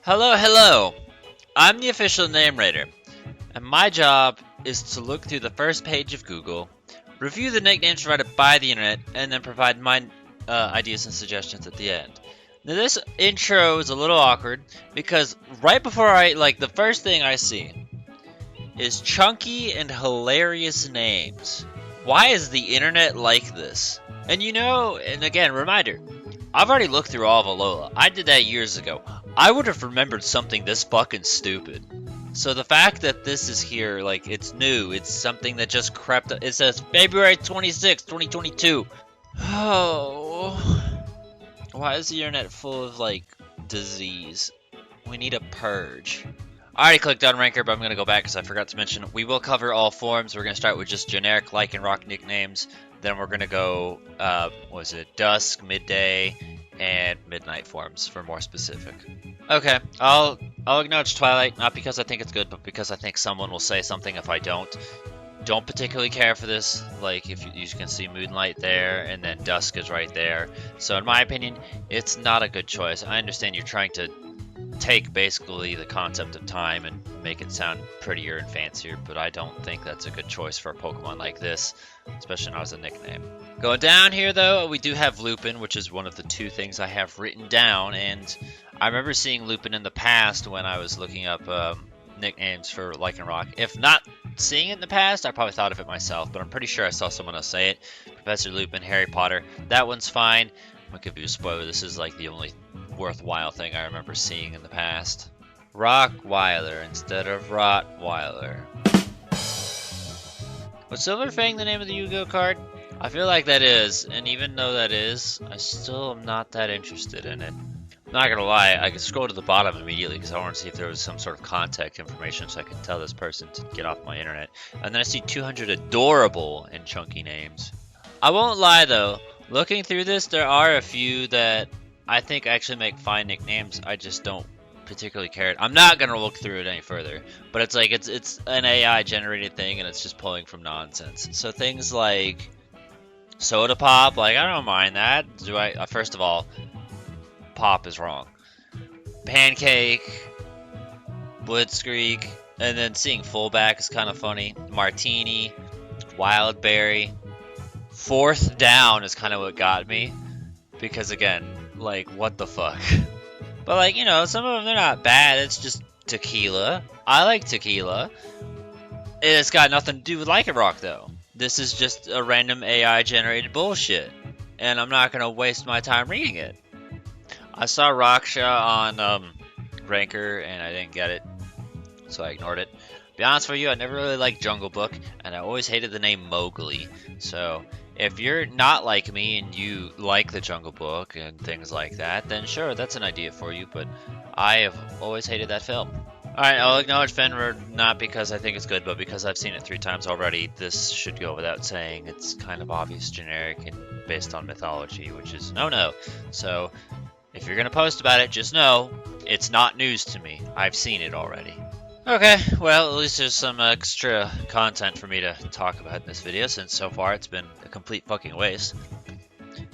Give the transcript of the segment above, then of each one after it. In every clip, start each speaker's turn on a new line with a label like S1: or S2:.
S1: Hello, hello! I'm the official name raider, and my job is to look through the first page of Google, review the nicknames provided by the internet, and then provide my ideas and suggestions at the end. Now this intro is a little awkward because right before the first thing I see is chunky and hilarious names. Why is the internet like this? And and again, reminder, I've already looked through all of Alola. I did that years ago. I would have remembered something this fucking stupid. So the fact that this is here, it's new, it's something that just crept up. It says February 26, 2022. Oh. Why is the internet full of, disease? We need a purge. I already clicked on Ranker, but I'm going to go back because I forgot to mention we will cover all forms. We're going to start with just generic Lycanroc nicknames. Then we're going to go, Dusk, Midday, and Midnight forms for more specific. Okay, I'll acknowledge Twilight, not because I think it's good, but because I think someone will say something if I don't. Don't particularly care for this, if you can see Moonlight there, and then Dusk is right there. So in my opinion, it's not a good choice. I understand you're trying to take basically the concept of time and make it sound prettier and fancier, but I don't think that's a good choice for a Pokemon like this, especially not as a nickname. Going down here though, we do have Lupin, which is one of the two things I have written down, and I remember seeing Lupin in the past when I was looking up nicknames for Lycanroc. If not seeing it in the past, I probably thought of it myself, but I'm pretty sure I saw someone else say it. Professor Lupin, Harry Potter, that one's fine. I'm gonna give you a spoiler, this is the only worthwhile thing I remember seeing in the past. Rockweiler instead of Rottweiler. Was Silverfang the name of the Yu-Gi-Oh card? I feel like that is, and even though that is, I still am not that interested in it. Not gonna lie, I could scroll to the bottom immediately because I want to see if there was some sort of contact information so I could tell this person to get off my internet. And then I see 200 adorable and chunky names. I won't lie though, looking through this, there are a few that I think actually make fine nicknames. I just don't particularly care. I'm not gonna look through it any further, but it's an AI generated thing and it's just pulling from nonsense. So things like Soda Pop, I don't mind that. First of all, Pop is wrong. Pancake, Blitzkrieg, and then seeing fullback is kind of funny. Martini, Wildberry, Fourth Down is kind of what got me, because again, what the fuck. But some of them, they're not bad. It's just tequila. I like tequila. It's got nothing to do with Lycanroc though. This is just a random AI generated bullshit, and I'm not gonna waste my time reading it. I saw Raksha on Ranker, and I didn't get it, so I ignored it. To be honest with you, I never really liked Jungle Book, and I always hated the name Mowgli. So if you're not like me and you like the Jungle Book and things like that, then sure, that's an idea for you, but I have always hated that film. Alright, I'll acknowledge Fenrir, not because I think it's good, but because I've seen it 3 times already. This should go without saying. It's kind of obvious, generic, and based on mythology, which is no. So if you're going to post about it, just know it's not news to me. I've seen it already. Okay, well, at least there's some extra content for me to talk about in this video, since so far it's been a complete fucking waste.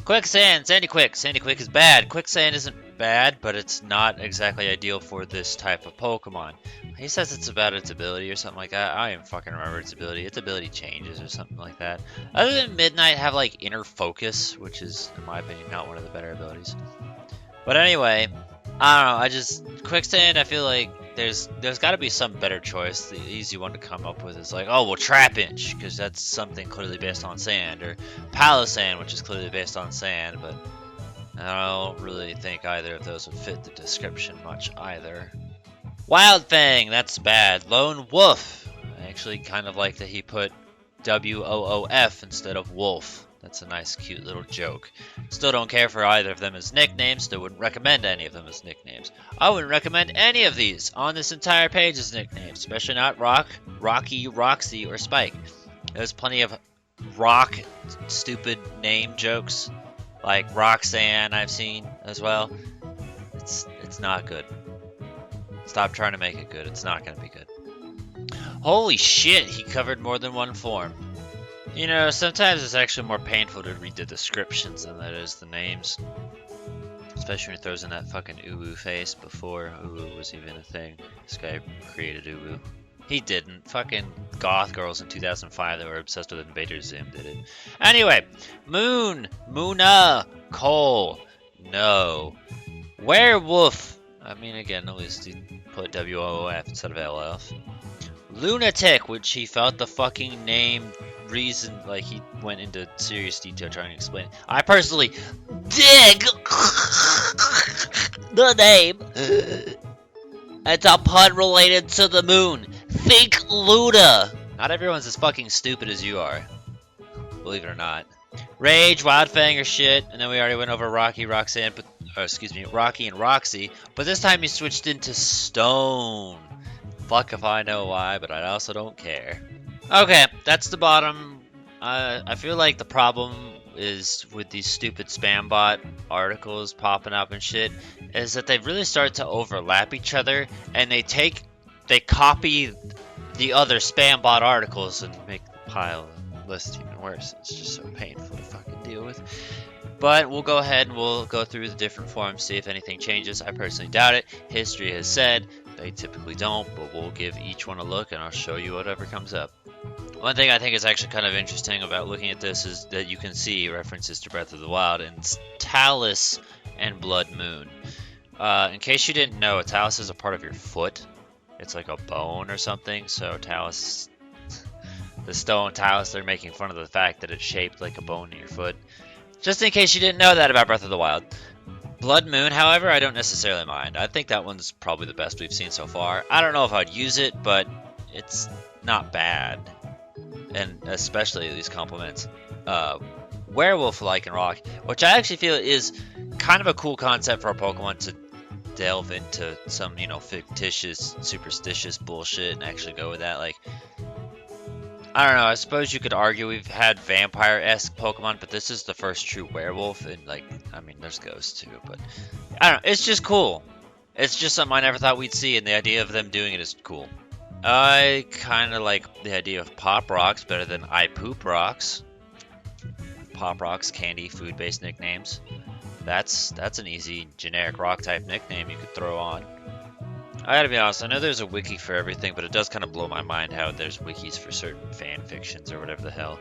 S1: Quicksand, Sandy Quick. Sandy Quick is bad. Quicksand isn't bad, but it's not exactly ideal for this type of Pokemon. He says it's about its ability or something like that. I don't even fucking remember its ability. Its ability changes or something like that. Other than Midnight have Inner Focus, which is, in my opinion, not one of the better abilities. But anyway, I don't know, Quicksand, I feel like there's got to be some better choice. The easy one to come up with is Trapinch, because that's something clearly based on sand, or Palisand, which is clearly based on sand, but I don't really think either of those would fit the description much either. Wildfang, that's bad. Lone Wolf, I actually kind of like that he put W-O-O-F instead of Wolf. That's a nice, cute little joke. Still don't care for either of them as nicknames. Still wouldn't recommend any of them as nicknames. I wouldn't recommend any of these on this entire page as nicknames, especially not Rock, Rocky, Roxy, or Spike. There's plenty of rock stupid name jokes, like Roxanne I've seen as well. It's not good. Stop trying to make it good. It's not going to be good. Holy shit, he covered more than one form. Sometimes it's actually more painful to read the descriptions than it is the names. especially when he throws in that fucking uwu face before uwu was even a thing. This guy created uwu. He didn't. Fucking goth girls in 2005 that were obsessed with Invader Zim did it. Anyway, Moon, Moona, Cole, no. Werewolf. I mean, again, at least he put WOOF instead of LF. Lunatic, which he felt the fucking name reason, like he went into serious detail trying to explain it. I personally dig the name. It's a pun related to the moon. Think Luna. Not everyone's as fucking stupid as you are. Believe it or not. Rage, Wildfang, or shit, and then we already went over Rocky, Roxanne, but Rocky and Roxy, but this time he switched into Stone. Fuck if I know why, but I also don't care. Okay, that's the bottom. I feel like the problem is with these stupid spam bot articles popping up and shit, is that they really start to overlap each other, and they copy the other spam bot articles and make the pile list even worse. It's just so painful to fucking deal with. But we'll go ahead and we'll go through the different forms, see if anything changes. I personally doubt it. History has said they typically don't, but we'll give each one a look and I'll show you whatever comes up. One thing I think is actually kind of interesting about looking at this is that you can see references to Breath of the Wild in Talus and Blood Moon. In case you didn't know, a talus is a part of your foot. It's like a bone or something, so talus, the stone talus, they're making fun of the fact that it's shaped like a bone in your foot. Just in case you didn't know that about Breath of the Wild. Blood Moon, however, I don't necessarily mind. I think that one's probably the best we've seen so far. I don't know if I'd use it, but it's not bad. And especially these compliments. Werewolf Lycanroc, which I actually feel is kind of a cool concept for a Pokemon to delve into some, fictitious, superstitious bullshit and actually go with that. Like, I don't know, I suppose you could argue we've had vampire-esque Pokemon, but this is the first true werewolf, and there's ghosts too, but I don't know, it's just cool. It's just something I never thought we'd see, and the idea of them doing it is cool. I kind of like the idea of Pop Rocks better than I Poop Rocks. Pop Rocks, candy, food-based nicknames. That's an easy generic rock-type nickname you could throw on. I gotta be honest, I know there's a wiki for everything, but it does kind of blow my mind how there's wikis for certain fan fictions or whatever the hell.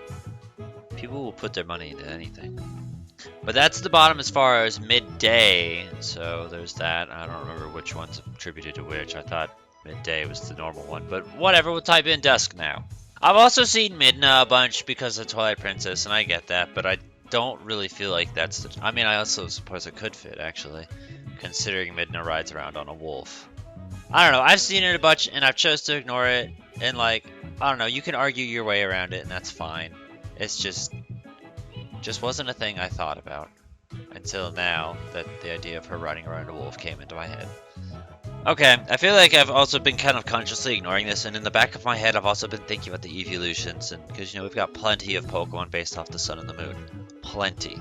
S1: People will put their money into anything. But that's the bottom as far as Midday, so there's that. I don't remember which one's attributed to which. I thought Midday was the normal one, but whatever, we'll type in Dusk now. I've also seen Midna a bunch because of Twilight Princess, and I get that, but I don't really feel like that's the... I also suppose it could fit, actually, considering Midna rides around on a wolf. I don't know, I've seen it a bunch, and I've chose to ignore it, and I don't know, you can argue your way around it, and that's fine. It's just wasn't a thing I thought about until now that the idea of her riding around a wolf came into my head. Okay, I feel like I've also been kind of consciously ignoring this, and in the back of my head I've also been thinking about the evolutions, and because, we've got plenty of Pokemon based off the Sun and the Moon. Plenty.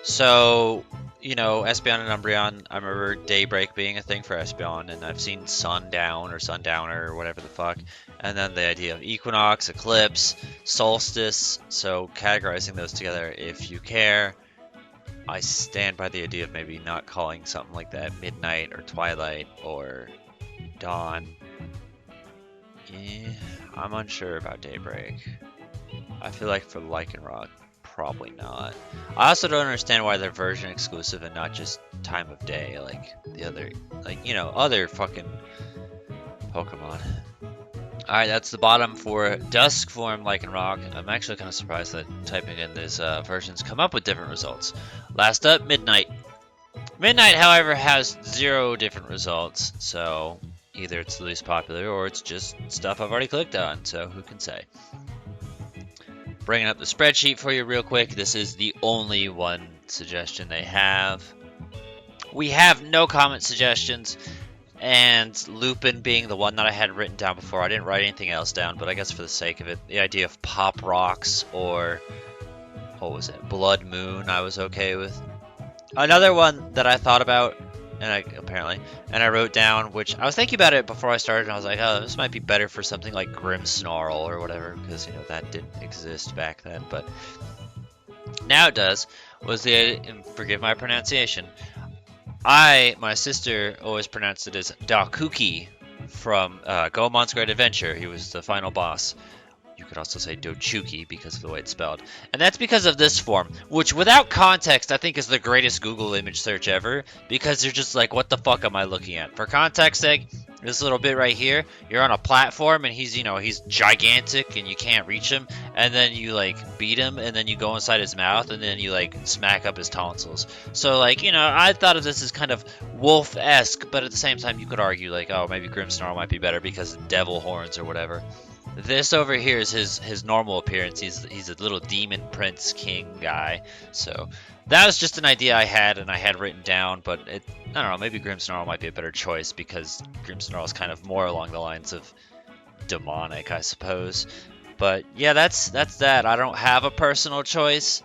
S1: So, Espeon and Umbreon, I remember Daybreak being a thing for Espeon, and I've seen Sundown or Sundowner or whatever the fuck, and then the idea of Equinox, Eclipse, Solstice, so categorizing those together if you care. I stand by the idea of maybe not calling something like that Midnight or Twilight or Dawn. Yeah, I'm unsure about Daybreak. I feel like for Lycanroc, probably not. I also don't understand why they're version exclusive and not just time of day like the other, other fucking Pokemon. Alright, that's the bottom for Dusk form Lycanroc. I'm actually kind of surprised that typing in these versions come up with different results. Last up, Midnight. Midnight, however, has 0 different results, so either it's the least popular or it's just stuff I've already clicked on, so who can say. Bringing up the spreadsheet for you real quick, this is the only one suggestion they have. We have no comment suggestions. And Lupin being the one that I had written down before. I didn't write anything else down, but I guess for the sake of it, the idea of Pop Rocks or, what was it, Blood Moon I was okay with. Another one that I thought about, and I wrote down, which I was thinking about it before I started, and I was like, oh, this might be better for something like Grimmsnarl or whatever, because, that didn't exist back then, but now it does, was and forgive my pronunciation, My sister always pronounced it as Dakuki from Goemon's Great Adventure. He was the final boss. You could also say Dochuki because of the way it's spelled. And that's because of this form, which without context I think is the greatest Google image search ever, because you're just like, what the fuck am I looking at? For context sake, this little bit right here, you're on a platform and he's gigantic and you can't reach him, and then you like beat him and then you go inside his mouth and then you like smack up his tonsils. So like, I thought of this as kind of wolf-esque, but at the same time you could argue like, oh, maybe Grimmsnarl might be better because of devil horns or whatever. This over here is his normal appearance. He's a little demon prince king guy. So that was just an idea I had and I had written down, but I don't know, maybe Grimmsnarl might be a better choice because Grimmsnarl is kind of more along the lines of demonic, I suppose. But yeah, that's that. I don't have a personal choice.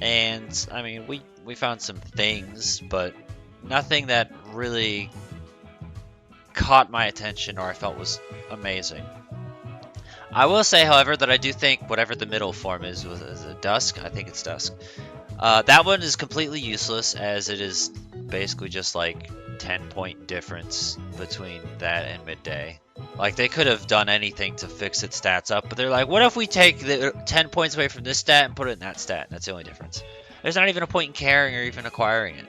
S1: And I mean, we found some things, but nothing that really caught my attention or I felt was amazing. I will say, however, that I do think whatever the middle form is it Dusk? I think it's Dusk. That one is completely useless, as it is basically just like 10-point difference between that and Midday. Like, they could have done anything to fix its stats up, but they're like, what if we take the 10 points away from this stat and put it in that stat? That's the only difference. There's not even a point in carrying or even acquiring it.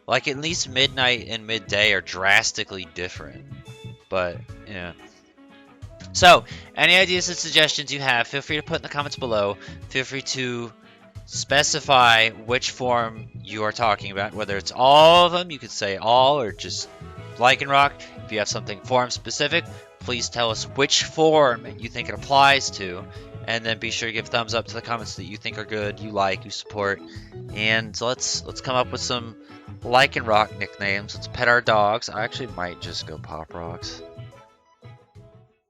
S1: Like, at least Midnight and Midday are drastically different. But, yeah. So, any ideas and suggestions you have, feel free to put in the comments below. Feel free to specify which form you are talking about, whether it's all of them, you could say all, or just Lycanroc. If you have something form specific, please tell us which form you think it applies to, and then be sure to give thumbs up to the comments that you think are good, you like, you support, and let's come up with some Lycanroc nicknames. Let's pet our dogs. I actually might just go Pop Rocks.